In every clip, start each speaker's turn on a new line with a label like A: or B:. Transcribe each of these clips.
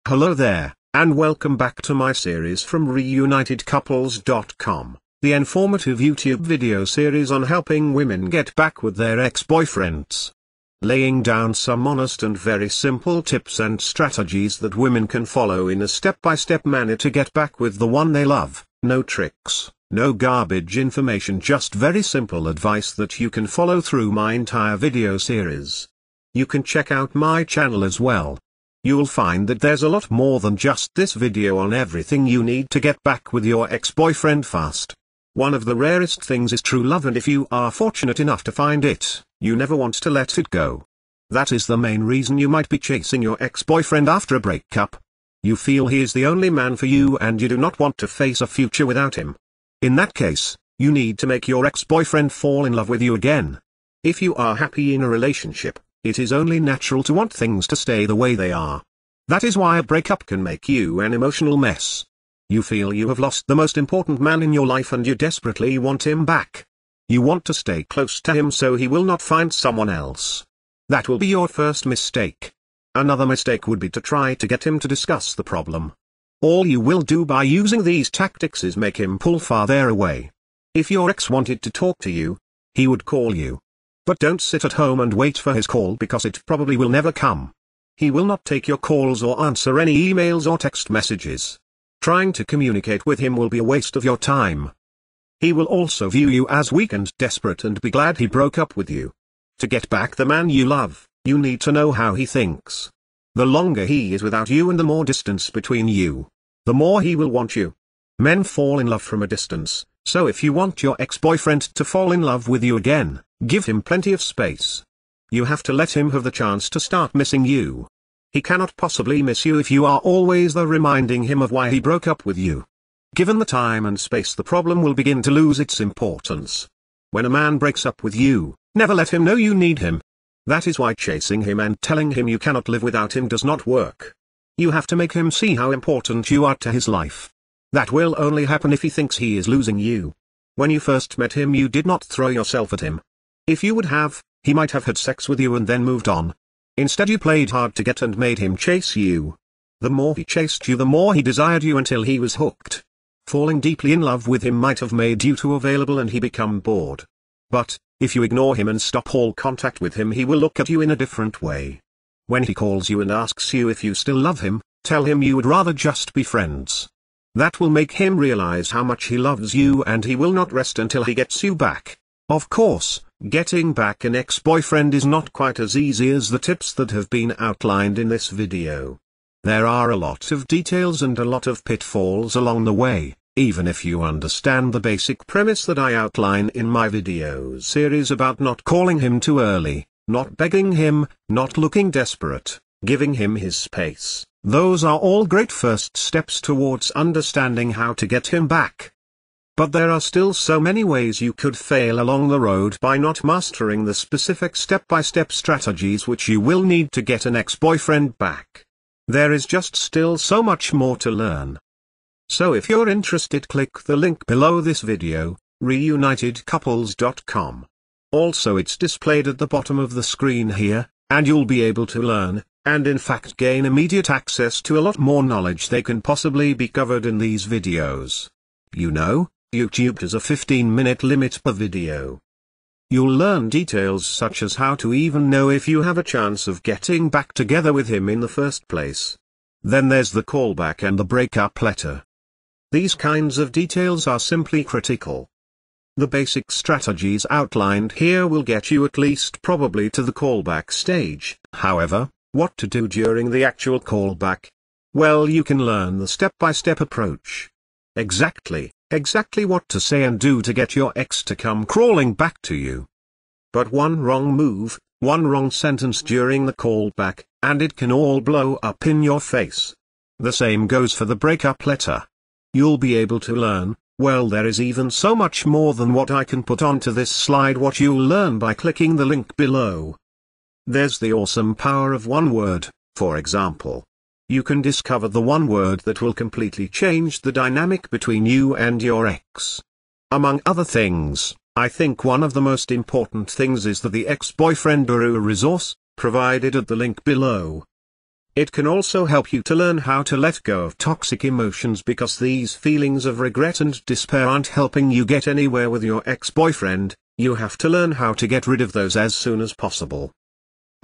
A: Hello there, and welcome back to my series from reunitedcouples.com, the informative YouTube video series on helping women get back with their ex-boyfriends. Laying down some honest and very simple tips and strategies that women can follow in a step-by-step manner to get back with the one they love. No tricks, no garbage information, just very simple advice that you can follow through my entire video series. You can check out my channel as well. You'll find that there's a lot more than just this video on everything you need to get back with your ex-boyfriend fast. One of the rarest things is true love, and if you are fortunate enough to find it, you never want to let it go. That is the main reason you might be chasing your ex-boyfriend after a breakup. You feel he is the only man for you and you do not want to face a future without him. In that case, you need to make your ex-boyfriend fall in love with you again. If you are happy in a relationship, it is only natural to want things to stay the way they are. That is why a breakup can make you an emotional mess. You feel you have lost the most important man in your life and you desperately want him back. You want to stay close to him so he will not find someone else. That will be your first mistake. Another mistake would be to try to get him to discuss the problem. All you will do by using these tactics is make him pull farther away. If your ex wanted to talk to you, he would call you. But don't sit at home and wait for his call, because it probably will never come. He will not take your calls or answer any emails or text messages. Trying to communicate with him will be a waste of your time. He will also view you as weak and desperate and be glad he broke up with you. To get back the man you love, you need to know how he thinks. The longer he is without you and the more distance between you, the more he will want you. Men fall in love from a distance, so if you want your ex-boyfriend to fall in love with you again, give him plenty of space. You have to let him have the chance to start missing you. He cannot possibly miss you if you are always there reminding him of why he broke up with you. Given the time and space, the problem will begin to lose its importance. When a man breaks up with you, never let him know you need him. That is why chasing him and telling him you cannot live without him does not work. You have to make him see how important you are to his life. That will only happen if he thinks he is losing you. When you first met him, you did not throw yourself at him. If you would have, he might have had sex with you and then moved on. Instead, you played hard to get and made him chase you. The more he chased you, the more he desired you until he was hooked. Falling deeply in love with him might have made you too available and he become bored. But, if you ignore him and stop all contact with him, he will look at you in a different way. When he calls you and asks you if you still love him, tell him you would rather just be friends. That will make him realize how much he loves you, and he will not rest until he gets you back. Of course, getting back an ex-boyfriend is not quite as easy as the tips that have been outlined in this video. There are a lot of details and a lot of pitfalls along the way, even if you understand the basic premise that I outline in my video series about not calling him too early, not begging him, not looking desperate, giving him his space. Those are all great first steps towards understanding how to get him back. But there are still so many ways you could fail along the road by not mastering the specific step-by-step strategies which you will need to get an ex-boyfriend back. There is just still so much more to learn. So if you're interested, click the link below this video, reunitedcouples.com. Also, it's displayed at the bottom of the screen here, and you'll be able to learn, and in fact gain immediate access to a lot more knowledge they can possibly be covered in these videos. You know, YouTube has a 15-minute limit per video. You'll learn details such as how to even know if you have a chance of getting back together with him in the first place. Then there's the callback and the breakup letter. These kinds of details are simply critical. The basic strategies outlined here will get you at least probably to the callback stage. However, what to do during the actual callback? Well, you can learn the step-by-step approach. Exactly what to say and do to get your ex to come crawling back to you. But one wrong move, one wrong sentence during the callback, and it can all blow up in your face. The same goes for the breakup letter. You'll be able to learn, well, there is even so much more than what I can put onto this slide what you'll learn by clicking the link below. There's the awesome power of one word, for example. You can discover the one word that will completely change the dynamic between you and your ex. Among other things, I think one of the most important things is that the ex-boyfriend guru resource, provided at the link below. It can also help you to learn how to let go of toxic emotions, because these feelings of regret and despair aren't helping you get anywhere with your ex-boyfriend. You have to learn how to get rid of those as soon as possible.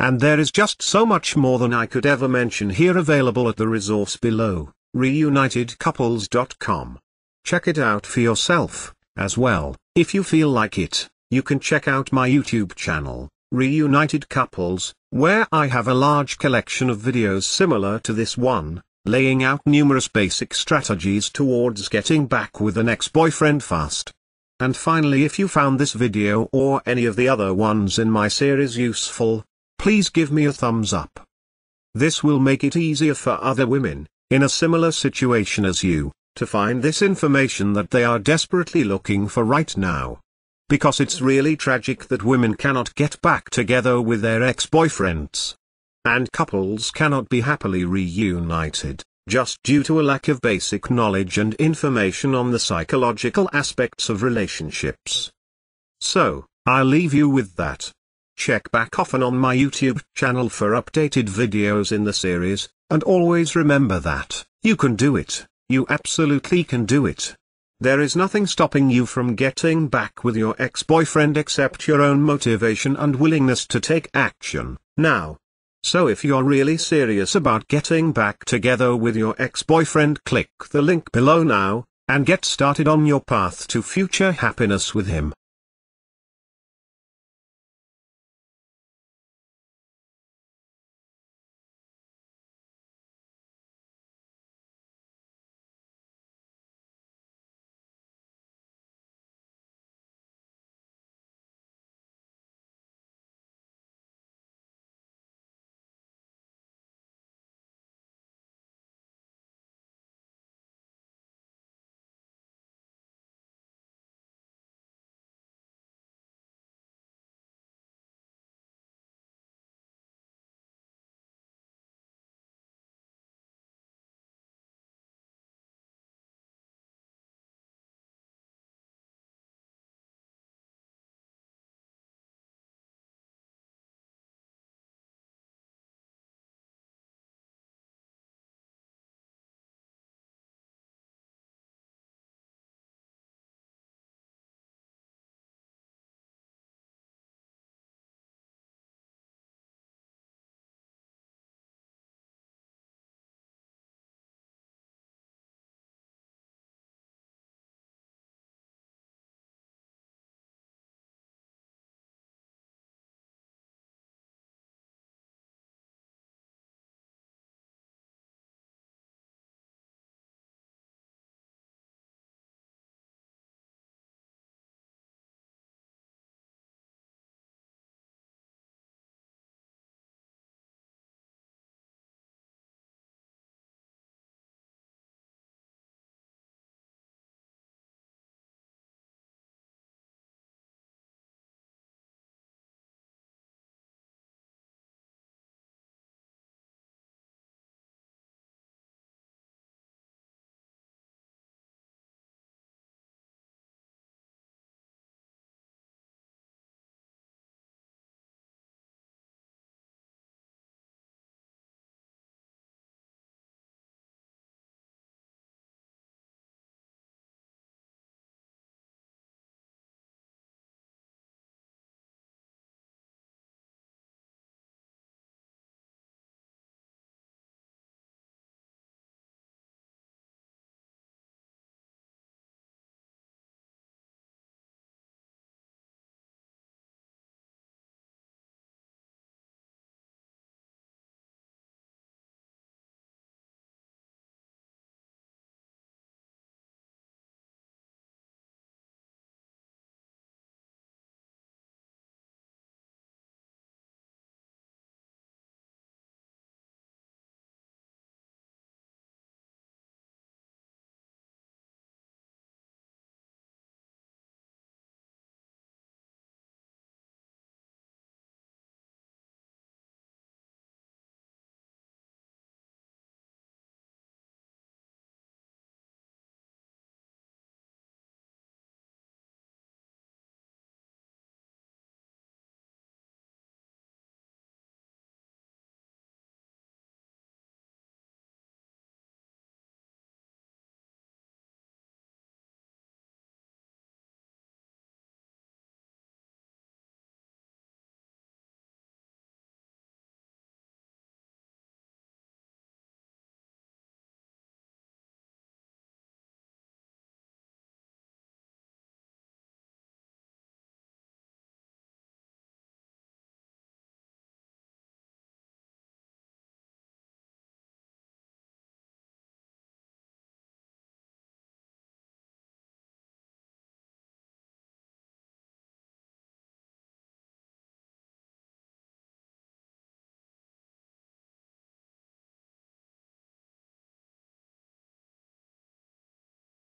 A: And there is just so much more than I could ever mention here available at the resource below, reunitedcouples.com. Check it out for yourself, as well. If you feel like it, you can check out my YouTube channel, Reunited Couples, where I have a large collection of videos similar to this one, laying out numerous basic strategies towards getting back with an ex-boyfriend fast. And finally, if you found this video or any of the other ones in my series useful, please give me a thumbs up. This will make it easier for other women, in a similar situation as you, to find this information that they are desperately looking for right now. Because it's really tragic that women cannot get back together with their ex-boyfriends. And couples cannot be happily reunited, just due to a lack of basic knowledge and information on the psychological aspects of relationships. So, I'll leave you with that. Check back often on my YouTube channel for updated videos in the series, and always remember that, you can do it, you absolutely can do it. There is nothing stopping you from getting back with your ex-boyfriend except your own motivation and willingness to take action, now. So if you're really serious about getting back together with your ex-boyfriend, click the link below now, and get started on your path to future happiness with him.